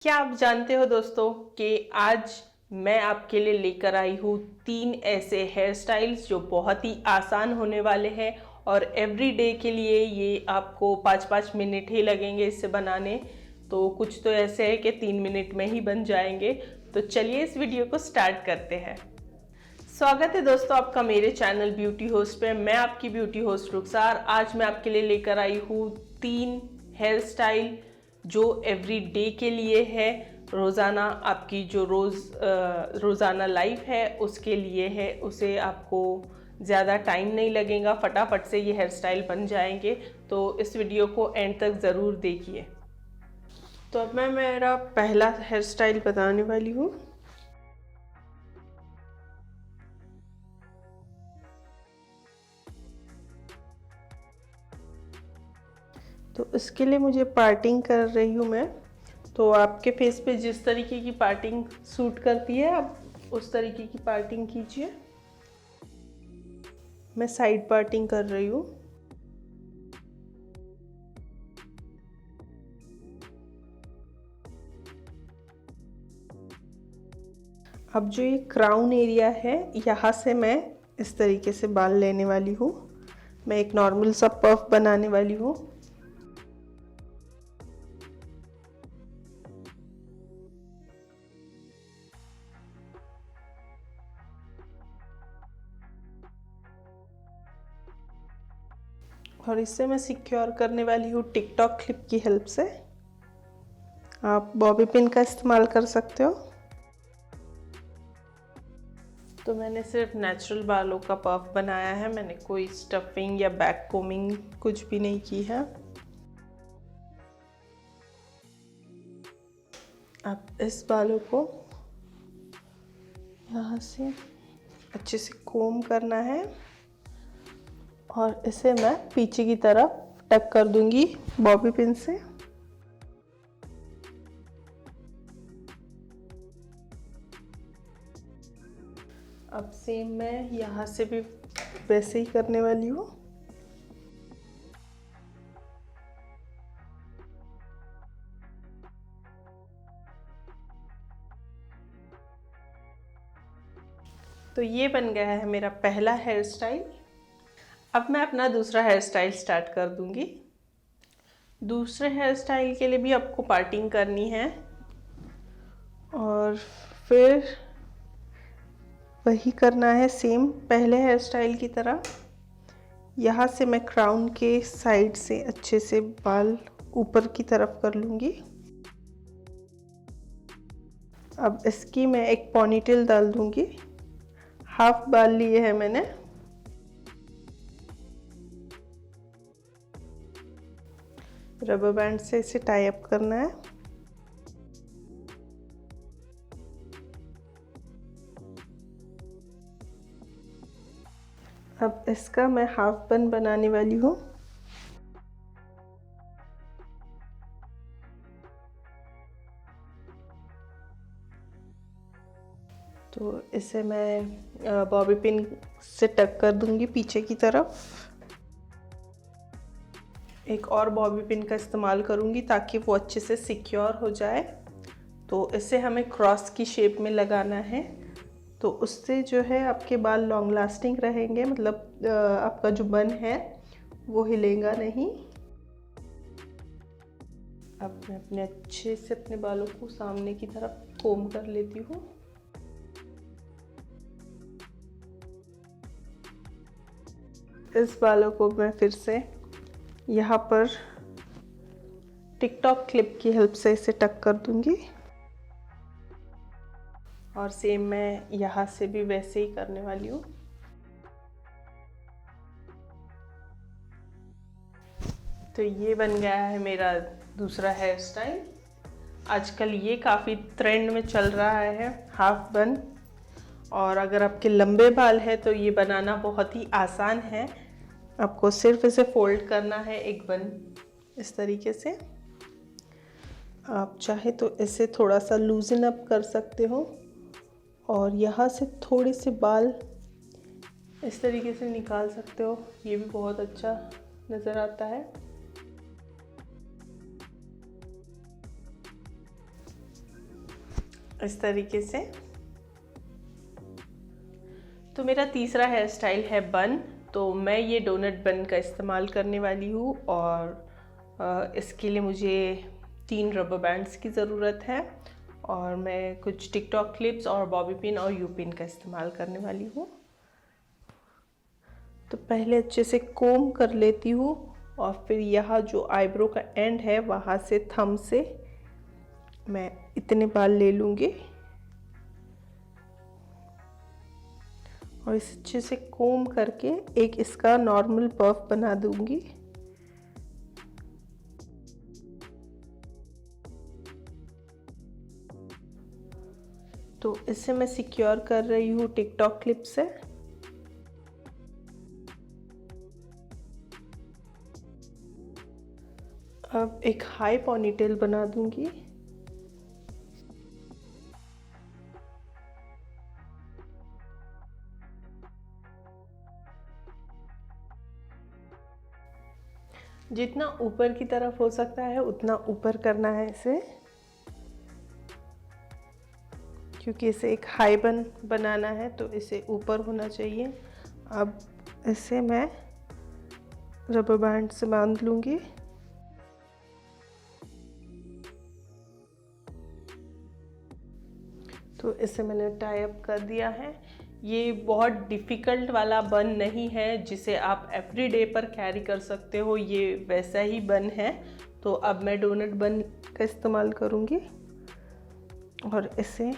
क्या आप जानते हो दोस्तों कि आज मैं आपके लिए लेकर आई हूँ 3 ऐसे हेयर स्टाइल्स जो बहुत ही आसान होने वाले हैं और एवरी डे के लिए ये आपको 5-5 मिनट ही लगेंगे इसे बनाने। तो कुछ तो ऐसे है कि 3 मिनट में ही बन जाएंगे। तो चलिए इस वीडियो को स्टार्ट करते हैं। स्वागत है दोस्तों आपका मेरे चैनल ब्यूटी होस्ट पे। मैं आपकी ब्यूटी होस्ट रुखसार। आज मैं आपके लिए लेकर आई हूँ 3 हेयर स्टाइल जो एवरी डे के लिए है, रोज़ाना आपकी जो रोज़ाना लाइफ है उसके लिए है। उसे आपको ज़्यादा टाइम नहीं लगेगा, फटाफट से ये हेयर स्टाइल बन जाएंगे। तो इस वीडियो को एंड तक ज़रूर देखिए। तो अब मैं मेरा पहला हेयर स्टाइल बताने वाली हूँ। तो इसके लिए मुझे पार्टिंग कर रही हूँ मैं। तो आपके फेस पे जिस तरीके की पार्टिंग सूट करती है आप उस तरीके की पार्टिंग कीजिए। मैं साइड पार्टिंग कर रही हूँ। अब जो ये क्राउन एरिया है यहाँ से मैं इस तरीके से बाल लेने वाली हूँ। मैं एक नॉर्मल सा पफ बनाने वाली हूँ। और इससे मैं सिक्योर करने वाली हूँ टिकटॉक क्लिप की हेल्प से। आप बॉबी पिन का इस्तेमाल कर सकते हो। तो मैंने सिर्फ नेचुरल बालों का पफ बनाया है, मैंने कोई स्टफिंग या बैक कोमिंग कुछ भी नहीं की है। अब इस बालों को यहाँ से अच्छे से कोम करना है और इसे मैं पीछे की तरफ टक कर दूंगी बॉबी पिन से। अब सेम मैं यहाँ से भी वैसे ही करने वाली हूँ। तो ये बन गया है मेरा पहला हेयर स्टाइल। अब मैं अपना दूसरा हेयर स्टाइल स्टार्ट कर दूंगी। दूसरे हेयर स्टाइल के लिए भी आपको पार्टिंग करनी है और फिर वही करना है सेम पहले हेयर स्टाइल की तरह। यहाँ से मैं क्राउन के साइड से अच्छे से बाल ऊपर की तरफ कर लूँगी। अब इसकी मैं एक पॉनीटेल डाल दूँगी। हाफ बाल लिए हैं मैंने। रबर बैंड से इसे टाई अप करना है। अब इसका मैं हाफ बन बनाने वाली हूँ। तो इसे मैं बॉबी पिन से टक कर दूंगी पीछे की तरफ। एक और बॉबी पिन का इस्तेमाल करूंगी ताकि वो अच्छे से सिक्योर हो जाए। तो इसे हमें क्रॉस की शेप में लगाना है, तो उससे जो है आपके बाल लॉन्ग लास्टिंग रहेंगे। मतलब आपका जो बन है वो हिलेगा नहीं। अब मैं अपने अच्छे से अपने बालों को सामने की तरफ कोम कर लेती हूँ। इस बालों को मैं फिर से यहाँ पर टिकटॉक क्लिप की हेल्प से इसे टक कर दूंगी और सेम मैं यहाँ से भी वैसे ही करने वाली हूँ। तो ये बन गया है मेरा दूसरा हेयर स्टाइल। आजकल ये काफ़ी ट्रेंड में चल रहा है, हाफ बन। और अगर आपके लंबे बाल है तो ये बनाना बहुत ही आसान है। आपको सिर्फ इसे फोल्ड करना है एक बन इस तरीके से। आप चाहे तो इसे थोड़ा सा लूजन अप कर सकते हो और यहाँ से थोड़े से बाल इस तरीके से निकाल सकते हो, ये भी बहुत अच्छा नज़र आता है। इस तरीके से। तो मेरा तीसरा हेयर स्टाइल है बन। तो मैं ये डोनट बन का इस्तेमाल करने वाली हूँ और इसके लिए मुझे 3 रबर बैंड्स की ज़रूरत है और मैं कुछ टिकटॉक क्लिप्स और बॉबी पिन और यू पिन का इस्तेमाल करने वाली हूँ। तो पहले अच्छे से कोम कर लेती हूँ और फिर यहाँ जो आईब्रो का एंड है वहाँ से थंब से मैं इतने बाल ले लूँगी और इसे अच्छे से कोम करके एक इसका नॉर्मल पफ बना दूँगी। तो इसे मैं सिक्योर कर रही हूँ टिकटॉक क्लिप से। अब एक हाई पोनीटेल बना दूंगी। जितना ऊपर की तरफ हो सकता है उतना ऊपर करना है इसे, क्योंकि इसे एक हाई बन बनाना है तो इसे ऊपर होना चाहिए। अब इसे मैं रबर बैंड से बांध लूँगी। तो इसे मैंने टाई अप कर दिया है। ये बहुत डिफ़िकल्ट वाला बन नहीं है जिसे आप एवरीडे पर कैरी कर सकते हो, ये वैसा ही बन है। तो अब मैं डोनट बन का इस्तेमाल करूँगी और इसे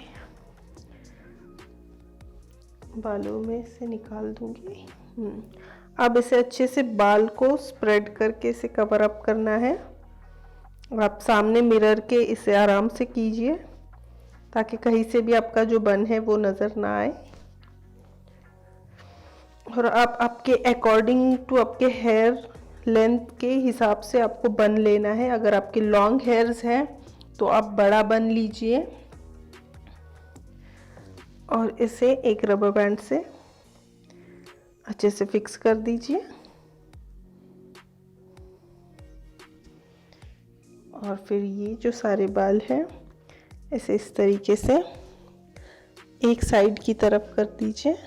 बालों में से निकाल दूँगी। अब इसे अच्छे से बाल को स्प्रेड करके इसे कवर अप करना है। आप सामने मिरर के इसे आराम से कीजिए ताकि कहीं से भी आपका जो बन है वो नज़र ना आए। और आप आपके अकॉर्डिंग टू आपके हेयर लेंथ के हिसाब से आपको बन लेना है। अगर आपके लॉन्ग हेयर्स हैं तो आप बड़ा बन लीजिए और इसे एक रबर बैंड से अच्छे से फिक्स कर दीजिए और फिर ये जो सारे बाल हैं इसे इस तरीके से एक साइड की तरफ कर दीजिए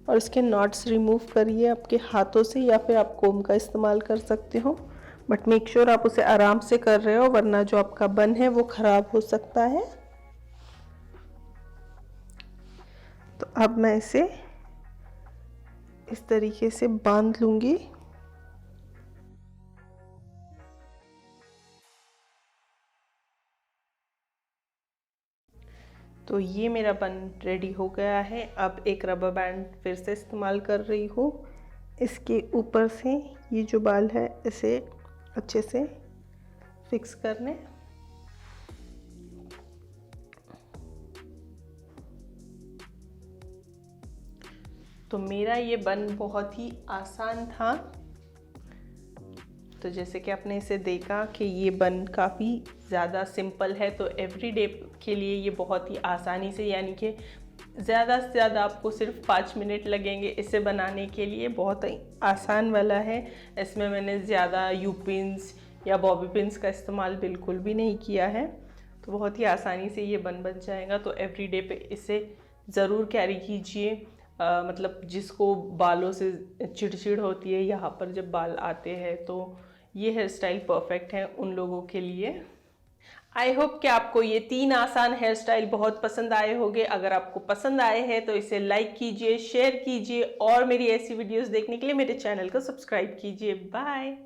और इसके नॉट्स रिमूव करिए आपके हाथों से, या फिर आप कोम का इस्तेमाल कर सकते हो, बट मेक श्योर आप उसे आराम से कर रहे हो वरना जो आपका बन है वो ख़राब हो सकता है। तो अब मैं इसे इस तरीके से बांध लूँगी। तो ये मेरा बन रेडी हो गया है। अब एक रबर बैंड फिर से इस्तेमाल कर रही हूँ। इसके ऊपर से ये जो बाल है इसे अच्छे से फिक्स करने। तो मेरा ये बन बहुत ही आसान था। तो जैसे कि आपने इसे देखा कि ये बन काफ़ी ज़्यादा सिंपल है, तो एवरीडे के लिए ये बहुत ही आसानी से, यानी कि ज़्यादा से ज़्यादा आपको सिर्फ 5 मिनट लगेंगे इसे बनाने के लिए। बहुत ही आसान वाला है। इसमें मैंने ज़्यादा यू पिन्स या बॉबी पिन्स का इस्तेमाल बिल्कुल भी नहीं किया है। तो बहुत ही आसानी से ये बन जाएगा। तो एवरीडे पे इसे ज़रूर कैरी कीजिए। मतलब जिसको बालों से चिड़चिड़ होती है यहाँ पर जब बाल आते हैं, तो ये हेयर स्टाइल परफेक्ट है उन लोगों के लिए। आई होप कि आपको ये 3 आसान हेयर स्टाइल बहुत पसंद आए होंगे। अगर आपको पसंद आए हैं तो इसे लाइक कीजिए, शेयर कीजिए और मेरी ऐसी वीडियोस देखने के लिए मेरे चैनल को सब्सक्राइब कीजिए। बाय।